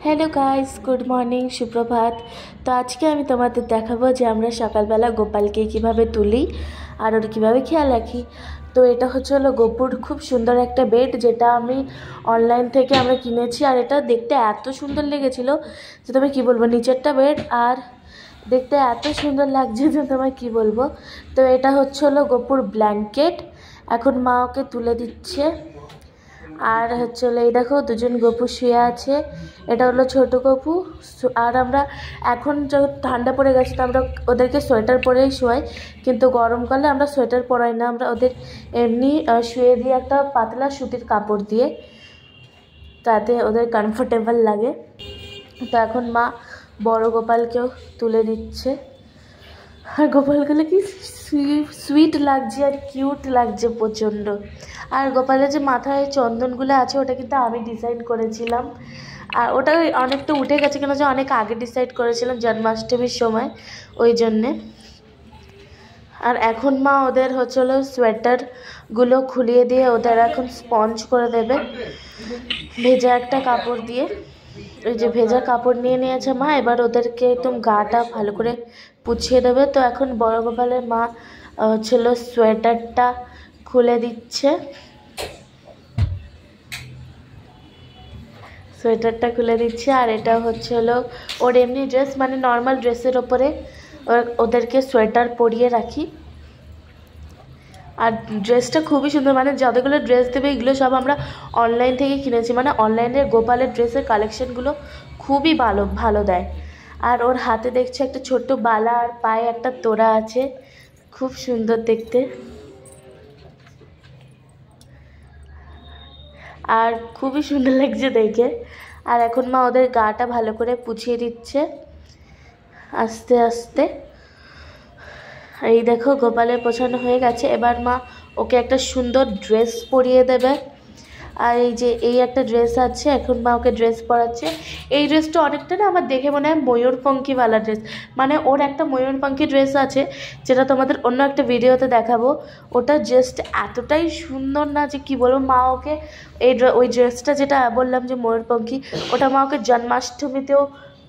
Hello guys, good morning, সুপ্রভাত। তো আজকে আমি তোমাদের দেখাবো যে আমরা সকালবেলা গোপালকে কিভাবে তুলি আর ওর কীভাবে খেয়াল রাখি। তো এটা হলো গোপুর খুব সুন্দর একটা বেড, যেটা আমি অনলাইন থেকে আমরা কিনেছি। আর এটা দেখতে এত সুন্দর লেগেছিলো যে তোমায় কী বলবো, নিচেরটা বেড আর দেখতে এত সুন্দর লাগছে যে তোমায় কী বলবো। তো এটা হলো গোপুর ব্ল্যাঙ্কেট। এখন মা ওকে তুলে দিচ্ছে। আর এই দেখো দুজন গপু শুয়ে আছে। এটা হলো ছোট গপু। আর আমরা এখন যখন ঠান্ডা পড়ে গেছে তো আমরা ওদেরকে সোয়েটার পরেই শোয়াই, কিন্তু গরমকালে আমরা সোয়েটার পরাই না, আমরা ওদের এমনি শুয়ে দিয়ে একটা পাতলা সুতির কাপড় দিয়ে, তাতে ওদের কমফোর্টেবল লাগে। তো এখন মা বড় গোপালকেও তুলে দিচ্ছে। আর গোপালগুলো কি সুইট লাগছে আর কিউট লাগছে প্রচণ্ড। আর গোপালের যে মাথায় চন্দনগুলো আছে ওটা কিন্তু আমি ডিজাইন করেছিলাম। আর ওটা অনেকটা উঠে গেছে, কেন যে অনেক আগে ডিসাইড করেছিলাম জন্মাষ্টমীর সময়, ওই জন্যে। আর এখন মা ওদের সোয়েটারগুলো খুলিয়ে দিয়ে ওদের এখন স্পঞ্জ করে দেবে ভেজা একটা কাপড় দিয়ে। ওই যে ভেজা কাপড় নিয়ে নিয়েছে মা, এবার ওদেরকে একদম গাটা ভালো করে পুছিয়ে দেবে। তো এখন বড় গোপালের মা সোয়েটারটা খুলে দিচ্ছে। আর এটা ওর এমনি ড্রেস, মানে নর্মাল ড্রেসের ওপরে ওদেরকে সোয়েটার পরিয়ে রাখি। আর ড্রেসটা খুবই সুন্দর, মানে যতগুলো ড্রেস দেবে এগুলো সব আমরা অনলাইন থেকে কিনেছি, মানে অনলাইনের গোপালের ড্রেসের কালেকশনগুলো খুবই ভালো দেয়। আর ওর হাতে দেখছো একটা ছোট্ট বালা, আর পায়ে একটা তোড়া আছে, খুব সুন্দর দেখতে। আর খুবই সুন্দর লাগছে দেখে। আর এখন মা ওদের গাটা ভালো করে পুছিয়ে দিচ্ছে আস্তে আস্তে। এই দেখো গোপালের পোছানো হয়ে গেছে। এবার মা ওকে একটা সুন্দর ড্রেস পরিয়ে দেবে। আর এই একটা ড্রেস আছে, এখন মা ওকে ড্রেস পরাচ্ছে। এই ড্রেসটা অনেকটা না আমার দেখে মনে হয় ময়ূরপঙ্খীওয়ালা ড্রেস, মানে ওর একটা ময়ূরপঙ্খী ড্রেস আছে, যেটা তোমাদের অন্য একটা ভিডিওতে দেখাবো। ওটা জাস্ট এতটাই সুন্দর না যে কি বলবো। মা ওকে ওই ড্রেসটা যেটা বললাম যে ময়ূরপঙ্খী, ওটা মা ওকে জন্মাষ্টমীতেও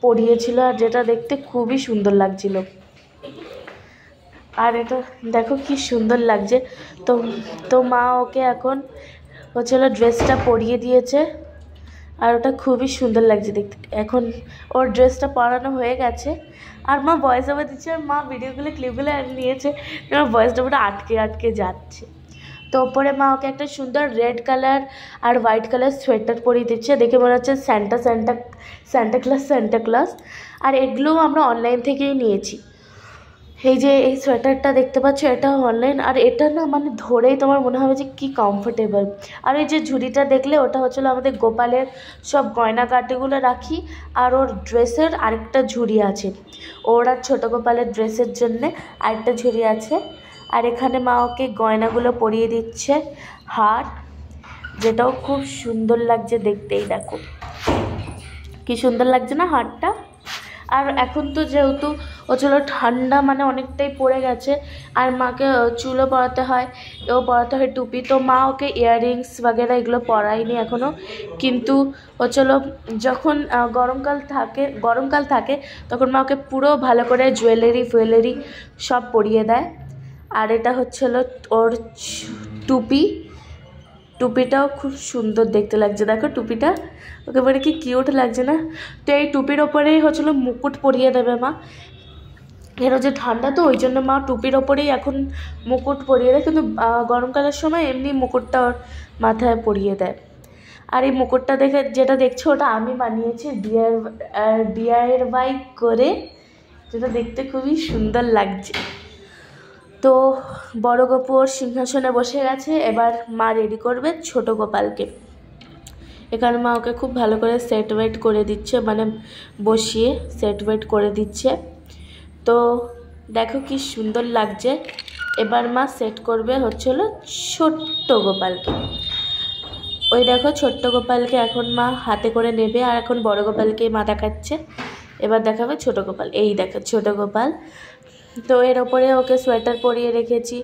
পরিয়েছিল, আর যেটা দেখতে খুবই সুন্দর লাগছিল। আর এটা দেখো কি সুন্দর লাগছে। তো মা ওকে এখন ড্রেসটা পরিয়ে দিয়েছে, আর ওটা খুবই সুন্দর লাগছে দেখতে। এখন ওর ড্রেসটা পরানো হয়ে গেছে, আর মা ভয়েস ওভার দিচ্ছে। আর মা ভিডিওগুলো ক্লিপগুলো নিয়েছে, আমার ভয়েসটা পুরো আটকে যাচ্ছে। তো ওপরে মা ওকে একটা সুন্দর রেড কালার আর হোয়াইট কালার সোয়েটার পরিয়ে দিচ্ছে, দেখে মনে হচ্ছে স্যান্টা ক্লজ। আর এগুলোও আমরা অনলাইন থেকেই নিয়েছি। এই সোয়েটারটা দেখতে পাচ্ছ, এটাও অনলাইন। আর এটা না মানে ধরেই তোমার মনে হবে যে কি কমফোর্টেবল। আর এই যে ঝুড়িটা দেখলে, ওটা আমাদের গোপালের সব গয়নাগাটিগুলো রাখি। আর ওর ড্রেসের আরেকটা ঝুড়ি আছে, ওর আর ছোটো গোপালের ড্রেসের জন্যে আরেকটা ঝুড়ি আছে। আর এখানে মা ওকে গয়নাগুলো পরিয়ে দিচ্ছে, হার, যেটাও খুব সুন্দর লাগছে দেখতেই। দেখো কি সুন্দর লাগছে না হারটা। আর এখন তো যেহেতু ঠান্ডা মানে অনেকটাই পড়ে গেছে, আর মাকে চুলও পরাতে হয়, পরাতে হয় টুপি। তো মা ওকে ইয়াররিংস বাগেরা এগুলো পরায়নি এখনও, কিন্তু যখন গরমকাল থাকে তখন মা ওকে পুরো ভালো করে জুয়েলারি সব পরিয়ে দেয়। আর এটা ওর টুপিটাও খুব সুন্দর দেখতে লাগছে। দেখো টুপিটা একেবারে কি কিউট লাগছে না। তো এই টুপির ওপরেই মুকুট পরিয়ে দেবে মা। এর যে ঠান্ডা, তো ওই জন্য মা টুপির ওপরেই এখন মুকুট পরিয়ে দেয়, কিন্তু গরমকালের সময় এমনি মুকুটটা ওর মাথায় পরিয়ে দেয়। আর এই মুকুটটা যেটা দেখছো ওটা আমি বানিয়েছি DIY করে, যেটা দেখতে খুবই সুন্দর লাগছে। তো বড় গপু ওর সিংহাসনে বসে গেছে, এবার মা রেডি করবে ছোট গোপালকে। এখানে মা ওকে খুব ভালো করে সেট ওয়েট করে দিচ্ছে, মানে বসিয়ে সেট ওয়েট করে দিচ্ছে। তো দেখো কি সুন্দর লাগছে। এবার মা সেট করবে ছোট্ট গোপালকে। ওই দেখো ছোট্ট গোপালকে এখন মা হাতে করে নেবে, আর এখন বড় গোপালকে মা দেখাচ্ছে। এবার দেখাবে ছোট গোপাল। এই দেখো ছোট গোপাল, তো এর ওপরে ওকে সোয়েটার পরিয়ে রেখেছি,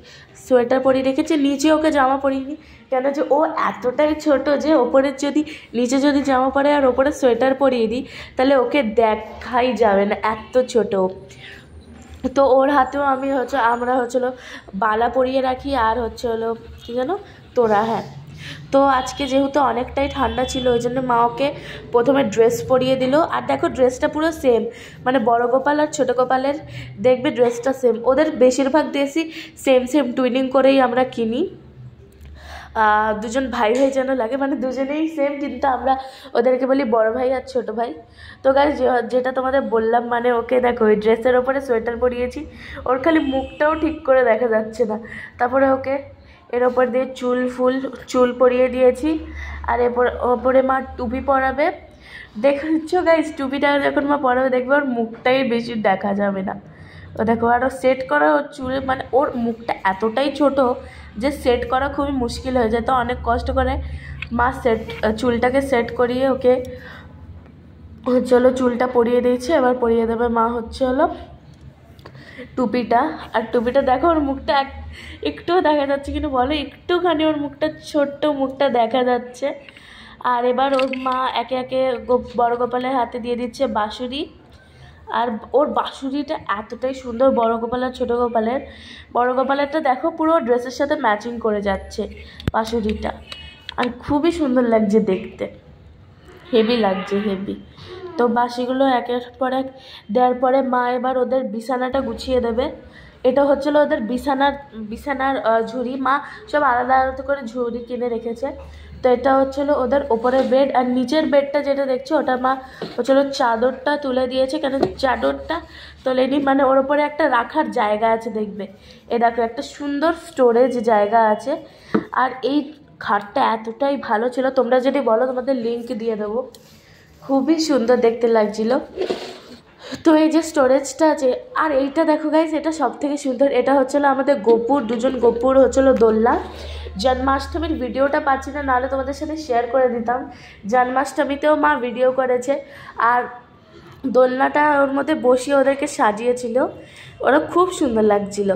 নিচে ওকে জামা পরিয়ে কেন যে ও এতটাই ছোট যে ওপরে যদি নিচে যদি জামা পরে আর ওপরে সোয়েটার পরিয়ে দিই তাহলে ওকে দেখাই যাবে না, এত ছোট। তো ওর হাতেও আমরা হচ্ছিলো বালা পরিয়ে রাখি, আর হলো কী যেন তোরা, হ্যাঁ। তো আজকে যেহেতু অনেকটাই ঠান্ডা ছিল ওই জন্য মা ওকে প্রথমে ড্রেস পরিয়ে দিল। আর দেখো ড্রেসটা পুরো সেম, মানে বড় গোপাল আর ছোটো গোপালের দেখবে ড্রেসটা সেম, ওদের বেশিরভাগ ড্রেসই সেম টুইনিং করেই আমরা কিনি। দুজন ভাই ভাই যেন লাগে, মানে দুজনেই সেম, কিন্তু আমরা ওদেরকে বলি বড় ভাই আর ছোট ভাই। তো গাইস যেটা তোমাদের বললাম, মানে ওকে দেখো ওই ড্রেসের ওপরে সোয়েটার পরিয়েছি, ওর খালি মুখটাও ঠিক করে দেখা যাচ্ছে না। তারপরে ওকে এর ওপর দিয়ে চুল পরিয়ে দিয়েছি, আর এরপর ওপরে মা টুপি পরাবে। দেখছো গাইস টুপিটা যখন মা পরাবে দেখবে ওর মুখটাই বেশি দেখা যাবে না। ও দেখো আরও সেট করা ওর চুলে, মানে ওর মুখটা এতটাই ছোট যে সেট করা খুবই মুশকিল হয়ে যায়। তো অনেক কষ্ট করে মা চুলটাকে সেট করিয়ে ওকে চুলটা পরিয়ে দিয়েছে। এবার পরিয়ে দেবে মা টুপিটা। আর টুপিটা দেখো ওর মুখটা একটুও দেখা যাচ্ছে কিন্তু বলো, একটুখানি ওর মুখটা ছোট্ট মুখটা দেখা যাচ্ছে। আর এবার ওর মা একে একে বড় গোপালের হাতে দিয়ে দিচ্ছে বাঁশুরি। আর ওর বাঁশুরিটা এতটাই সুন্দর বড় গোপাল আর ছোটো গোপালের। বড় গোপালেরটা দেখো পুরো ড্রেসের সাথে ম্যাচিং করে যাচ্ছে বাঁশুরিটা, আর খুবই সুন্দর লাগছে দেখতে, হেভি লাগছে হেভি। তো বাঁশিগুলো একের পর এক দেওয়ার পরে মা এবার ওদের বিছানাটা গুছিয়ে দেবে। এটা হচ্ছিলো ওদের বিছানার ঝুড়ি, মা সব আলাদা আলাদা করে ঝুড়ি কিনে রেখেছে। তো এটা হচ্ছিলো ওদের ওপরের বেড, আর নিচের বেডটা যেটা দেখছো ওটা মা হচ্ছিলো চাদরটা তুলে দিয়েছে। কেন চাদরটা তোলেনি, মানে ওর ওপরে একটা রাখার জায়গা আছে দেখবে, এ দেখো একটা সুন্দর স্টোরেজ জায়গা আছে। আর এই খাটটা এতটাই ভালো ছিল, তোমরা যদি বলো তোমাদের লিঙ্ক দিয়ে দেবো, খুবই সুন্দর দেখতে লাগছিল। তো এই যে স্টোরেজটা আছে, আর এইটা দেখো গাইজ এটা সব থেকে সুন্দর। এটা হচ্ছিলো আমাদের দুজন গোপুর হচ্ছিলো দোলনা। জন্মাষ্টমীর ভিডিওটা পাচ্ছি না, নাহলে তোমাদের সাথে শেয়ার করে দিতাম। জন্মাষ্টমীতেও মা ভিডিও করেছে, আর দোলনাটা ওর মধ্যে বসিয়ে ওদেরকে সাজিয়েছিল, ওরা খুব সুন্দর লাগছিল।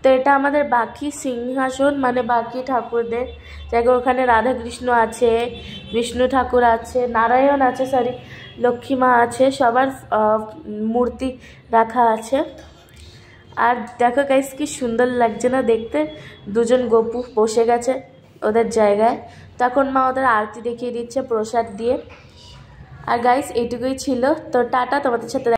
তো এটা আমাদের বাকি সিংহাসন, মানে বাকি ঠাকুরদের জায়গা। ওখানে রাধাকৃষ্ণ আছে, বিষ্ণু ঠাকুর আছে, নারায়ণ আছে, লক্ষ্মী মা আছে, সবার মূর্তি রাখা আছে। আর দেখো গাইস কি সুন্দর লাগছে না দেখতে, দুজন গোপু বসে গেছে ওদের জায়গায়। তখন মা ওদের আরতি দেখিয়ে দিচ্ছে প্রসাদ দিয়ে। আর গাইস এইটুকুই ছিল। তো টাটা, তোমাদের সাথে